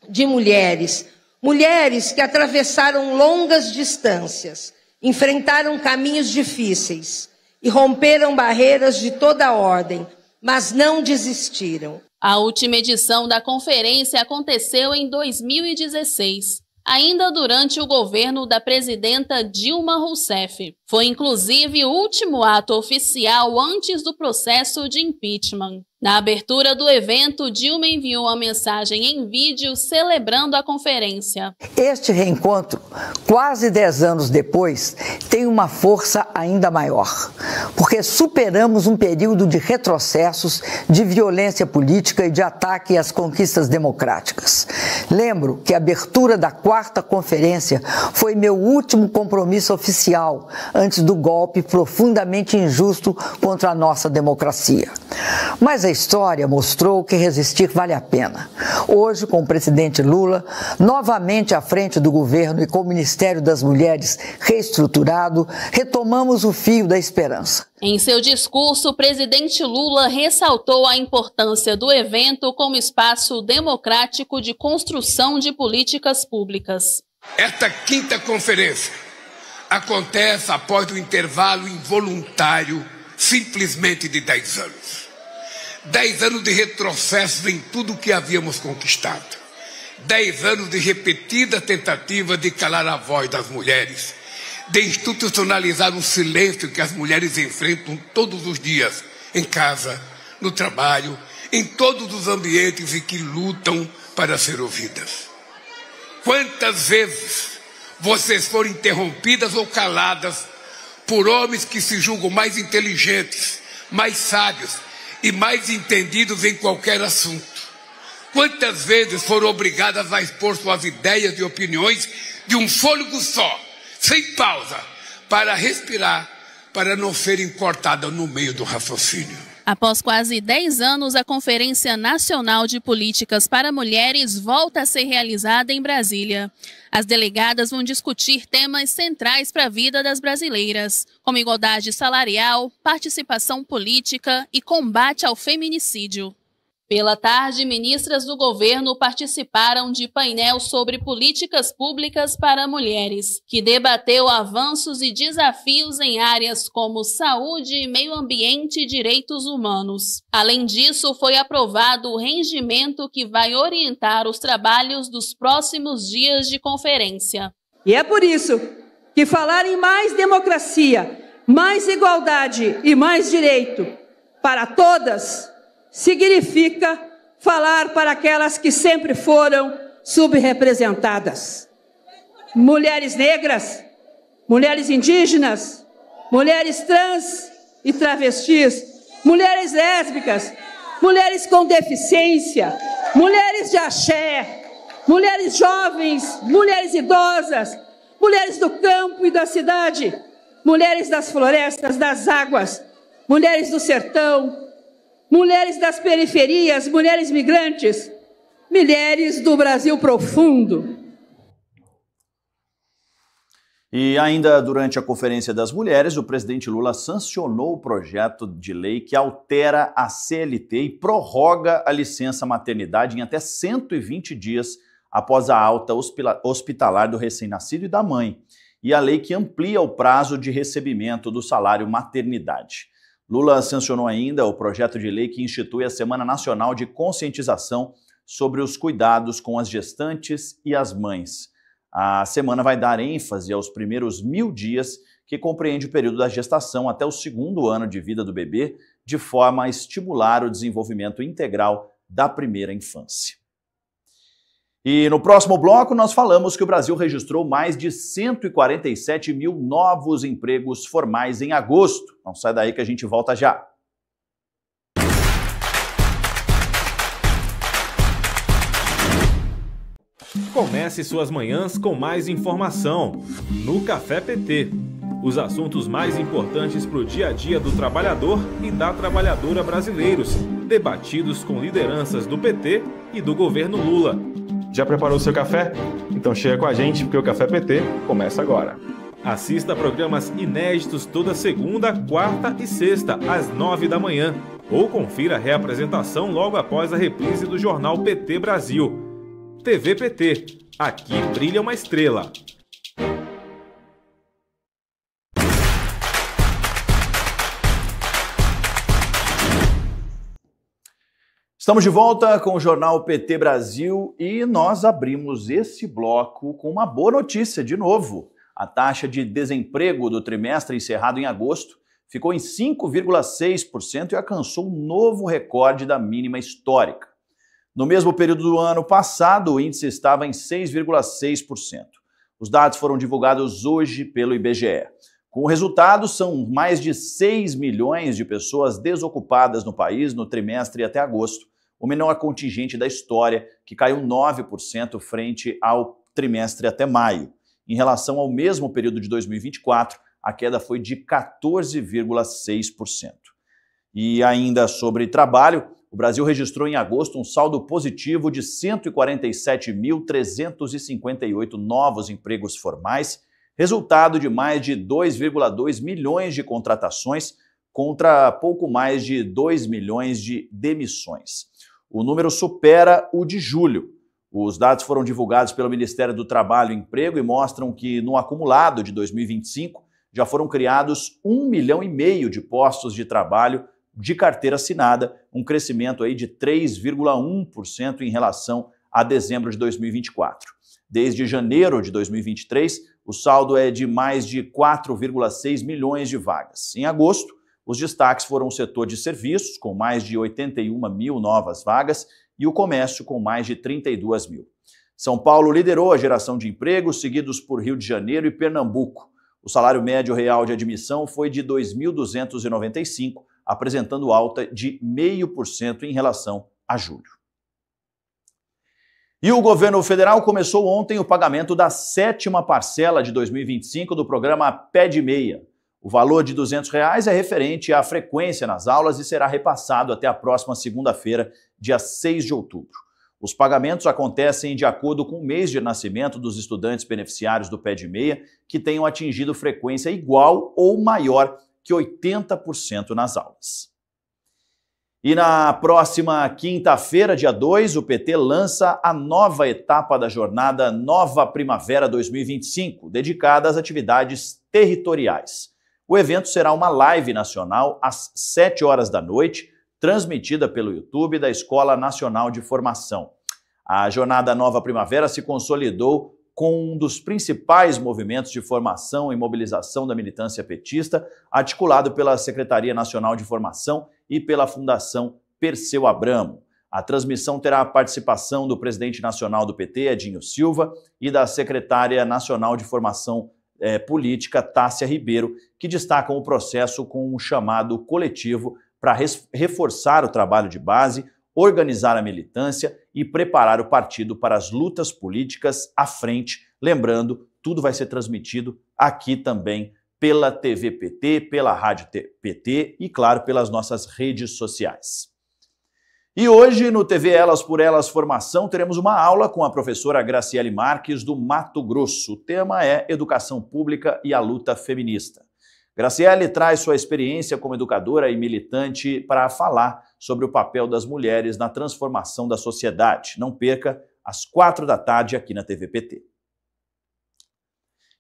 de mulheres, mulheres que atravessaram longas distâncias, enfrentaram caminhos difíceis e romperam barreiras de toda ordem, mas não desistiram. A última edição da conferência aconteceu em 2016. Ainda durante o governo da presidenta Dilma Rousseff. Foi inclusive o último ato oficial antes do processo de impeachment. Na abertura do evento, Dilma enviou uma mensagem em vídeo celebrando a conferência. Este reencontro, quase 10 anos depois, tem uma força ainda maior, porque superamos um período de retrocessos, de violência política e de ataque às conquistas democráticas. Lembro que a abertura da 4ª conferência foi meu último compromisso oficial antes do golpe profundamente injusto contra a nossa democracia. Mas a história mostrou que resistir vale a pena. Hoje, com o presidente Lula novamente à frente do governo e com o Ministério das Mulheres reestruturado, retomamos o fio da esperança. Em seu discurso, o presidente Lula ressaltou a importância do evento como espaço democrático de construção de políticas públicas. Esta 5ª conferência acontece após o intervalo involuntário simplesmente de 10 anos. 10 anos de retrocesso em tudo o que havíamos conquistado. 10 anos de repetida tentativa de calar a voz das mulheres, de institucionalizar um silêncio que as mulheres enfrentam todos os dias, em casa, no trabalho, em todos os ambientes em que lutam para ser ouvidas. Quantas vezes vocês foram interrompidas ou caladas por homens que se julgam mais inteligentes, mais sábios e mais entendidos em qualquer assunto? Quantas vezes foram obrigadas a expor suas ideias e opiniões de um fôlego só, sem pausa, para respirar, para não serem cortadas no meio do raciocínio? Após quase 10 anos, a Conferência Nacional de Políticas para Mulheres volta a ser realizada em Brasília. As delegadas vão discutir temas centrais para a vida das brasileiras, como igualdade salarial, participação política e combate ao feminicídio. Pela tarde, ministras do governo participaram de painel sobre políticas públicas para mulheres, que debateu avanços e desafios em áreas como saúde, meio ambiente e direitos humanos. Além disso, foi aprovado o regimento que vai orientar os trabalhos dos próximos dias de conferência. E é por isso que falar em mais democracia, mais igualdade e mais direito para todas significa falar para aquelas que sempre foram subrepresentadas. Mulheres negras, mulheres indígenas, mulheres trans e travestis, mulheres lésbicas, mulheres com deficiência, mulheres de axé, mulheres jovens, mulheres idosas, mulheres do campo e da cidade, mulheres das florestas, das águas, mulheres do sertão, mulheres das periferias, mulheres migrantes, mulheres do Brasil profundo. E ainda durante a Conferência das Mulheres, o presidente Lula sancionou o projeto de lei que altera a CLT e prorroga a licença maternidade em até 120 dias após a alta hospitalar do recém-nascido e da mãe, e a lei que amplia o prazo de recebimento do salário maternidade. Lula sancionou ainda o projeto de lei que institui a Semana Nacional de Conscientização sobre os cuidados com as gestantes e as mães. A semana vai dar ênfase aos primeiros 1000 dias, que compreende o período da gestação até o 2º ano de vida do bebê, de forma a estimular o desenvolvimento integral da primeira infância. E no próximo bloco nós falamos que o Brasil registrou mais de 147 mil novos empregos formais em agosto. Não sai daí que a gente volta já. Comece suas manhãs com mais informação no Café PT. Os assuntos mais importantes para o dia a dia do trabalhador e da trabalhadora brasileiros, debatidos com lideranças do PT e do governo Lula. Já preparou o seu café? Então chega com a gente, porque o Café PT começa agora. Assista a programas inéditos toda segunda, quarta e sexta, às 9 da manhã. Ou confira a reapresentação logo após a reprise do jornal PT Brasil. TV PT. Aqui brilha uma estrela. Estamos de volta com o jornal PT Brasil e nós abrimos esse bloco com uma boa notícia de novo. A taxa de desemprego do trimestre encerrado em agosto ficou em 5,6% e alcançou um novo recorde da mínima histórica. No mesmo período do ano passado, o índice estava em 6,6%. Os dados foram divulgados hoje pelo IBGE. Com o resultado, são mais de 6 milhões de pessoas desocupadas no país no trimestre até agosto, o menor contingente da história, que caiu 9% frente ao trimestre até maio. Em relação ao mesmo período de 2024, a queda foi de 14,6%. E ainda sobre trabalho, o Brasil registrou em agosto um saldo positivo de 147.358 novos empregos formais, resultado de mais de 2,2 milhões de contratações contra pouco mais de 2 milhões de demissões. O número supera o de julho. Os dados foram divulgados pelo Ministério do Trabalho e Emprego e mostram que, no acumulado de 2025, já foram criados 1,5 milhão de postos de trabalho de carteira assinada, um crescimento aí de 3,1% em relação a dezembro de 2024. Desde janeiro de 2023, o saldo é de mais de 4,6 milhões de vagas. Em agosto, os destaques foram o setor de serviços, com mais de 81 mil novas vagas, e o comércio, com mais de 32 mil. São Paulo liderou a geração de empregos, seguidos por Rio de Janeiro e Pernambuco. O salário médio real de admissão foi de R$ 2.295, apresentando alta de 0,5% em relação a julho. E o governo federal começou ontem o pagamento da 7ª parcela de 2025 do programa Pede Meia. O valor de R$ 200 é referente à frequência nas aulas e será repassado até a próxima segunda-feira, dia 6 de outubro. Os pagamentos acontecem de acordo com o mês de nascimento dos estudantes beneficiários do Pede Meia, que tenham atingido frequência igual ou maior que 80% nas aulas. E na próxima quinta-feira, dia 2, o PT lança a nova etapa da jornada Nova Primavera 2025, dedicada às atividades territoriais. O evento será uma live nacional às 7 horas da noite, transmitida pelo YouTube da Escola Nacional de Formação. A jornada Nova Primavera se consolidou com um dos principais movimentos de formação e mobilização da militância petista, articulado pela Secretaria Nacional de Formação e pela Fundação Perseu Abramo. A transmissão terá a participação do presidente nacional do PT, Edinho Silva, e da secretária nacional de Formação Política, Tássia Ribeiro, que destacam o processo com um chamado coletivo para reforçar o trabalho de base, organizar a militância e preparar o partido para as lutas políticas à frente. Lembrando, tudo vai ser transmitido aqui também pela TV PT, pela Rádio PT e, claro, pelas nossas redes sociais. E hoje, no TV Elas por Elas Formação, teremos uma aula com a professora Graciele Marques, do Mato Grosso. O tema é Educação Pública e a Luta Feminista. Graciele traz sua experiência como educadora e militante para falar sobre o papel das mulheres na transformação da sociedade. Não perca, às 4 da tarde, aqui na TV PT.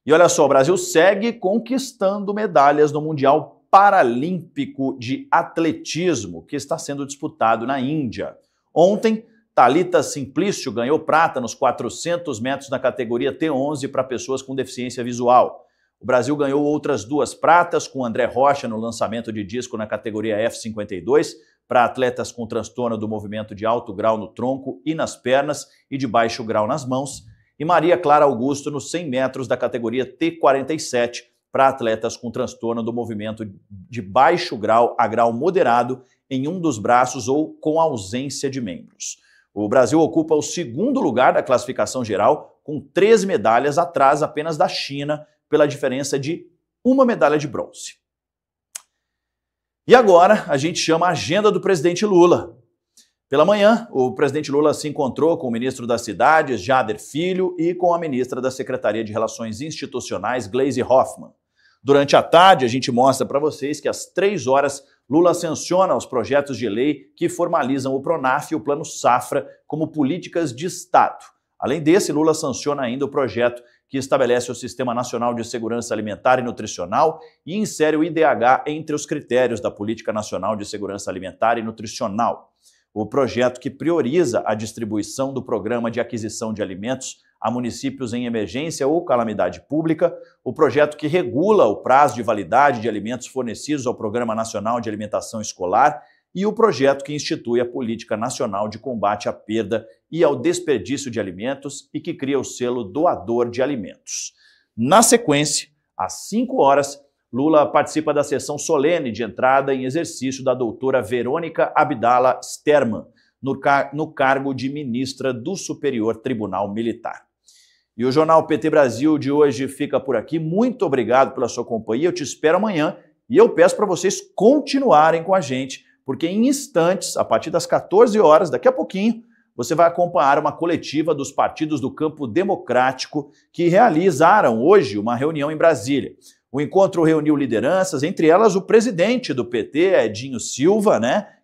E olha só, o Brasil segue conquistando medalhas no Mundial Paralímpico de Atletismo, que está sendo disputado na Índia. Ontem, Thalita Simplício ganhou prata nos 400 metros na categoria T11 para pessoas com deficiência visual. O Brasil ganhou outras 2 pratas, com André Rocha no lançamento de disco na categoria F52, para atletas com transtorno do movimento de alto grau no tronco e nas pernas e de baixo grau nas mãos, e Maria Clara Augusto nos 100 metros da categoria T47, para atletas com transtorno do movimento de baixo grau a grau moderado em um dos braços ou com ausência de membros. O Brasil ocupa o 2º lugar da classificação geral, com 3 medalhas atrás apenas da China, pela diferença de 1 medalha de bronze. E agora a gente chama a agenda do presidente Lula. Pela manhã, o presidente Lula se encontrou com o ministro das Cidades, Jader Filho, e com a ministra da Secretaria de Relações Institucionais, Gleisi Hoffmann. Durante a tarde, a gente mostra para vocês que às 3 horas, Lula sanciona os projetos de lei que formalizam o PRONAF e o Plano Safra como políticas de Estado. Além desse, Lula sanciona ainda o projeto que estabelece o Sistema Nacional de Segurança Alimentar e Nutricional e insere o IDH entre os critérios da Política Nacional de Segurança Alimentar e Nutricional. O projeto que prioriza a distribuição do Programa de Aquisição de Alimentos a municípios em emergência ou calamidade pública, o projeto que regula o prazo de validade de alimentos fornecidos ao Programa Nacional de Alimentação Escolar e o projeto que institui a Política Nacional de Combate à Perda e ao Desperdício de Alimentos e que cria o selo Doador de Alimentos. Na sequência, às 5 horas, Lula participa da sessão solene de entrada em exercício da doutora Verônica Abdala Sterman, no cargo de ministra do Superior Tribunal Militar. E o Jornal PT Brasil de hoje fica por aqui. Muito obrigado pela sua companhia. Eu te espero amanhã e eu peço para vocês continuarem com a gente, porque em instantes, a partir das 14 horas, daqui a pouquinho, você vai acompanhar uma coletiva dos partidos do campo democrático que realizaram hoje uma reunião em Brasília. O encontro reuniu lideranças, entre elas o presidente do PT, Edinho Silva,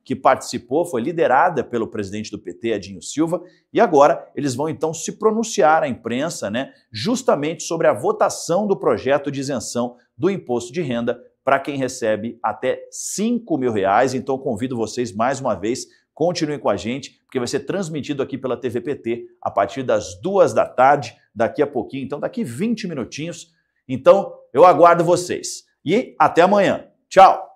que participou, foi liderada pelo presidente do PT, Edinho Silva, e agora eles vão então se pronunciar à imprensa, justamente sobre a votação do projeto de isenção do imposto de renda para quem recebe até R$5 mil. Então convido vocês mais uma vez, continuem com a gente, porque vai ser transmitido aqui pela TV PT a partir das 2 da tarde, daqui a pouquinho, então daqui 20 minutinhos. Então eu aguardo vocês e até amanhã. Tchau!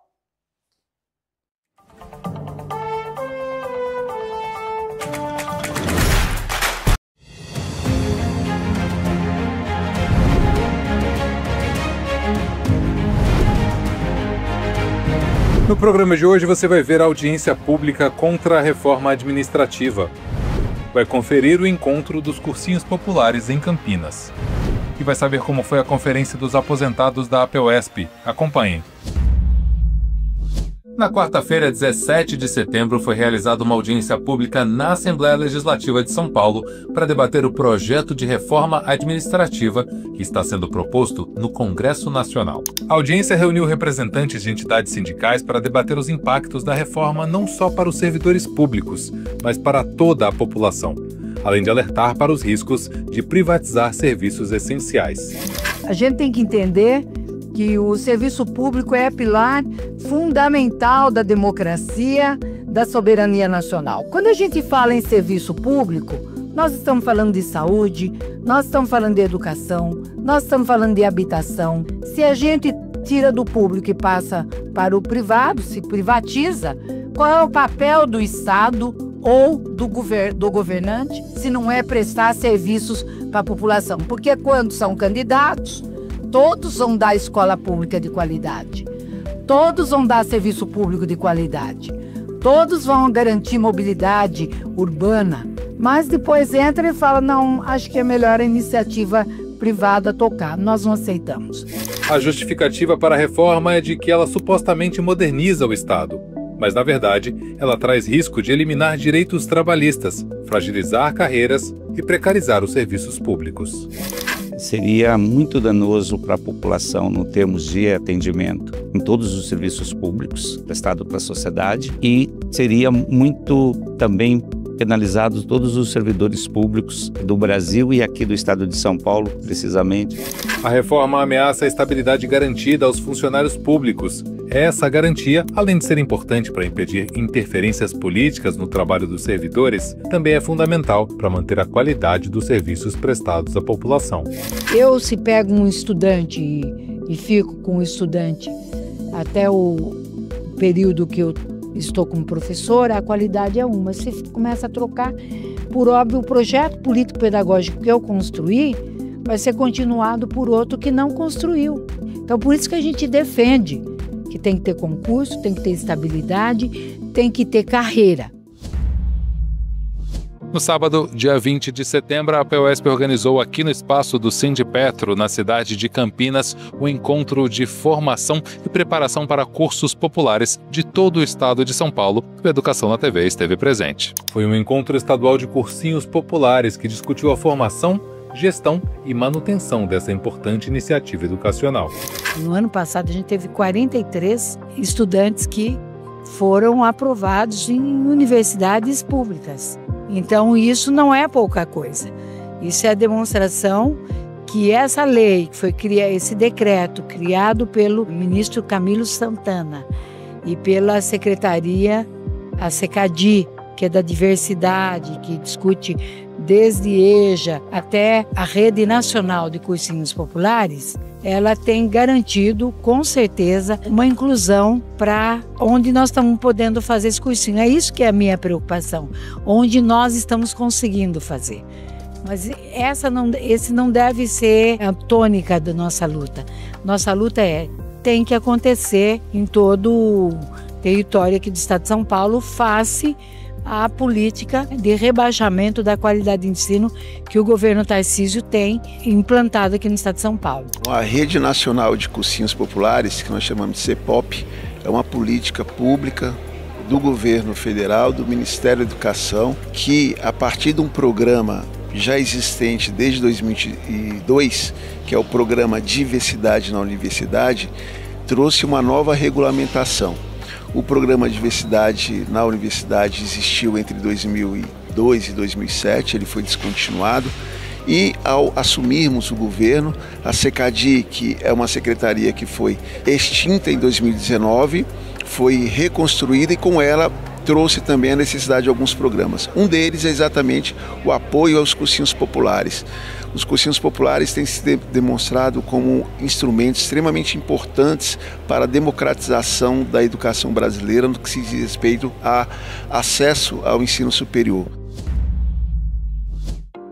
No programa de hoje você vai ver a audiência pública contra a reforma administrativa. Vai conferir o encontro dos cursinhos populares em Campinas. E vai saber como foi a conferência dos aposentados da APUESP. Acompanhem. Na quarta-feira, 17 de setembro, foi realizada uma audiência pública na Assembleia Legislativa de São Paulo para debater o projeto de reforma administrativa que está sendo proposto no Congresso Nacional. A audiência reuniu representantes de entidades sindicais para debater os impactos da reforma não só para os servidores públicos, mas para toda a população, além de alertar para os riscos de privatizar serviços essenciais. A gente tem que entender que o serviço público é pilar fundamental da democracia, da soberania nacional. Quando a gente fala em serviço público, nós estamos falando de saúde, nós estamos falando de educação, nós estamos falando de habitação. Se a gente tira do público e passa para o privado, se privatiza, qual é o papel do Estado ou do governante, se não é prestar serviços para a população? Porque quando são candidatos, todos vão dar escola pública de qualidade, todos vão dar serviço público de qualidade, todos vão garantir mobilidade urbana, mas depois entra e fala, não, acho que é melhor a iniciativa privada tocar, nós não aceitamos. A justificativa para a reforma é de que ela supostamente moderniza o Estado, mas na verdade ela traz risco de eliminar direitos trabalhistas, fragilizar carreiras e precarizar os serviços públicos. Seria muito danoso para a população no termos de atendimento em todos os serviços públicos prestados para a sociedade e seria muito também penalizados todos os servidores públicos do Brasil e aqui do estado de São Paulo, precisamente. A reforma ameaça a estabilidade garantida aos funcionários públicos Essa garantia, além de ser importante para impedir interferências políticas no trabalho dos servidores, também é fundamental para manter a qualidade dos serviços prestados à população. Eu, se pego um estudante e fico com o estudante até o período que eu estou como professora, a qualidade é uma. Se começa a trocar, por óbvio, o projeto político-pedagógico que eu construí vai ser continuado por outro que não construiu. Então, por isso que a gente defende que tem que ter concurso, tem que ter estabilidade, tem que ter carreira. No sábado, dia 20 de setembro, a PUESP organizou aqui no espaço do Sindipetro, na cidade de Campinas, um encontro de formação e preparação para cursos populares de todo o estado de São Paulo, que a Educação na TV esteve presente. Foi um encontro estadual de cursinhos populares que discutiu a formação, gestão e manutenção dessa importante iniciativa educacional. No ano passado, a gente teve 43 estudantes que foram aprovados em universidades públicas. Então, isso não é pouca coisa. Isso é a demonstração que essa lei, que foi esse decreto criado pelo ministro Camilo Santana e pela secretaria, a SECADI, que é da diversidade, que discute desde EJA até a Rede Nacional de Cursinhos Populares, ela tem garantido, com certeza, uma inclusão para onde nós estamos podendo fazer esse cursinho. É isso que é a minha preocupação, onde nós estamos conseguindo fazer. Mas esse não deve ser a tônica da nossa luta. Nossa luta tem que acontecer em todo o território aqui do estado de São Paulo, face a política de rebaixamento da qualidade de ensino que o governo Tarcísio tem implantado aqui no estado de São Paulo. A Rede Nacional de Cursinhos Populares, que nós chamamos de CEPOP, é uma política pública do governo federal, do Ministério da Educação, que a partir de um programa já existente desde 2002, que é o programa Diversidade na Universidade, trouxe uma nova regulamentação. O programa Diversidade na Universidade existiu entre 2002 e 2007, ele foi descontinuado e ao assumirmos o governo, a SECADI, que é uma secretaria que foi extinta em 2019, foi reconstruída e com ela trouxe também a necessidade de alguns programas. Um deles é exatamente o apoio aos cursinhos populares. Os cursinhos populares têm se demonstrado como instrumentos extremamente importantes para a democratização da educação brasileira no que se diz respeito a acesso ao ensino superior.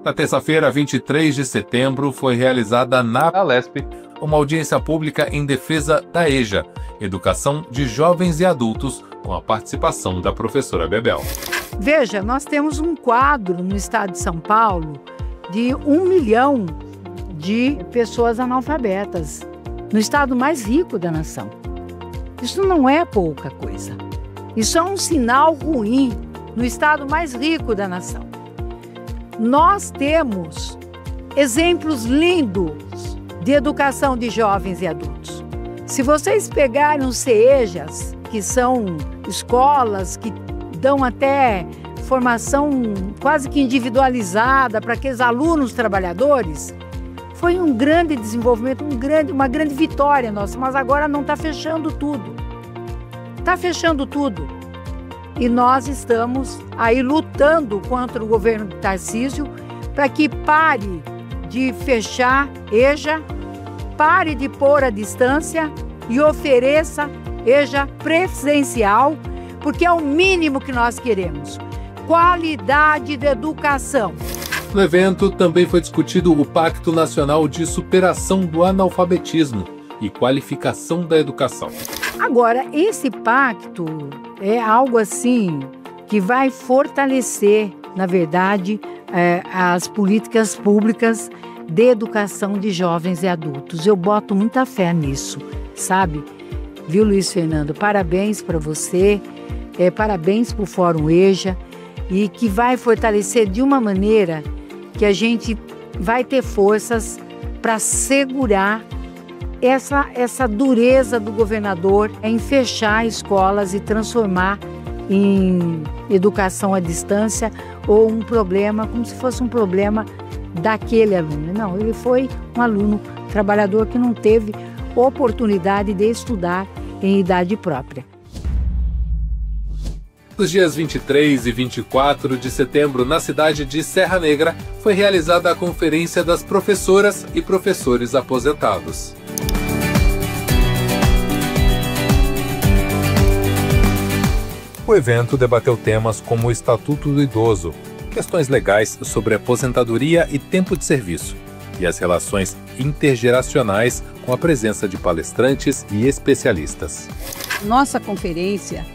Na terça-feira, 23 de setembro, foi realizada na Alesp uma audiência pública em defesa da EJA, Educação de Jovens e Adultos, com a participação da professora Bebel. Veja, nós temos um quadro no estado de São Paulo de 1 milhão de pessoas analfabetas, no estado mais rico da nação. Isso não é pouca coisa. Isso é um sinal ruim no estado mais rico da nação. Nós temos exemplos lindos de educação de jovens e adultos. Se vocês pegarem os CEJAs, que são escolas que dão até formação quase que individualizada para aqueles alunos trabalhadores, foi um grande desenvolvimento, uma grande vitória nossa, mas agora não está fechando tudo. Está fechando tudo. E nós estamos aí lutando contra o governo de Tarcísio para que pare de fechar EJA, pare de pôr a distância e ofereça EJA presencial, porque é o mínimo que nós queremos. Qualidade de educação. No evento também foi discutido o Pacto Nacional de Superação do Analfabetismo e Qualificação da Educação. Agora, esse pacto é algo assim que vai fortalecer, na verdade, as políticas públicas de educação de jovens e adultos. Eu boto muita fé nisso, sabe? Viu, Luiz Fernando? Parabéns para você, parabéns para o Fórum EJA, e que vai fortalecer de uma maneira que a gente vai ter forças para segurar essa dureza do governador em fechar escolas e transformar em educação à distância ou um problema, como se fosse um problema daquele aluno. Não, ele foi um aluno trabalhador que não teve oportunidade de estudar em idade própria. Nos dias 23 e 24 de setembro, na cidade de Serra Negra, foi realizada a Conferência das Professoras e Professores Aposentados. O evento debateu temas como o Estatuto do Idoso, questões legais sobre aposentadoria e tempo de serviço, e as relações intergeracionais com a presença de palestrantes e especialistas. Nossa conferência,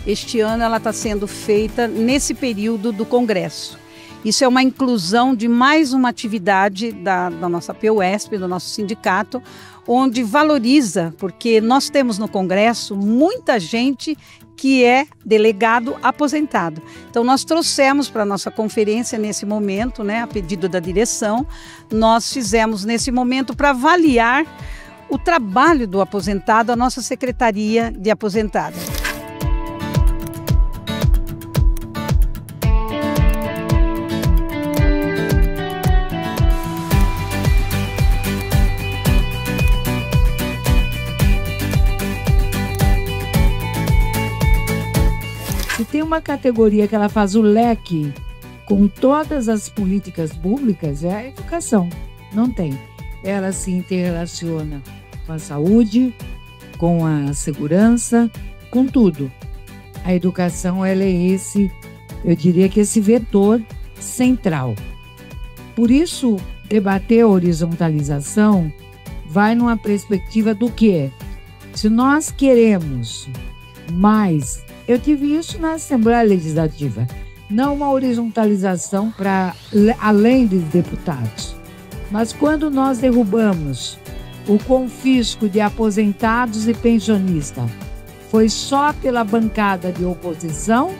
este ano, ela está sendo feita nesse período do Congresso. Isso é uma inclusão de mais uma atividade da nossa PUESP, do nosso sindicato, onde valoriza, porque nós temos no Congresso muita gente que é delegado aposentado. Então, nós trouxemos para a nossa conferência nesse momento, né, a pedido da direção, nós fizemos nesse momento para avaliar o trabalho do aposentado, a nossa Secretaria de Aposentados. Se tem uma categoria que ela faz o leque com todas as políticas públicas, é a educação. Não tem. Ela se interrelaciona com a saúde, com a segurança, com tudo. A educação, ela é eu diria que esse vetor central. Por isso, debater a horizontalização vai numa perspectiva do quê? Se nós queremos mais, eu tive isso na Assembleia Legislativa, não uma horizontalização para além dos deputados, mas quando nós derrubamos o confisco de aposentados e pensionistas, foi só pela bancada de oposição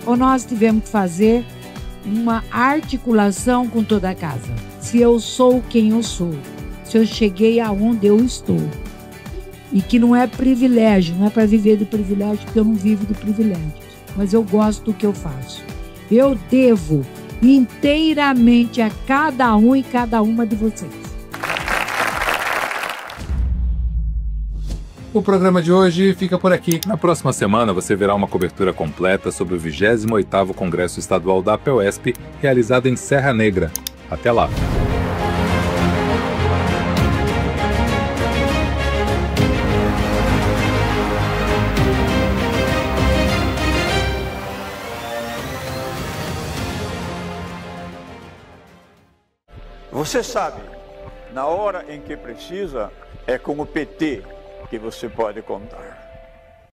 ou nós tivemos que fazer uma articulação com toda a casa? Se eu sou quem eu sou, se eu cheguei aonde eu estou, e que não é privilégio, não é para viver de privilégio, porque eu não vivo de privilégio, mas eu gosto do que eu faço. Eu devo inteiramente a cada um e cada uma de vocês. O programa de hoje fica por aqui. Na próxima semana você verá uma cobertura completa sobre o 28º Congresso Estadual da PUESP, realizado em Serra Negra. Até lá! Você sabe, na hora em que precisa, é com o PT que você pode contar.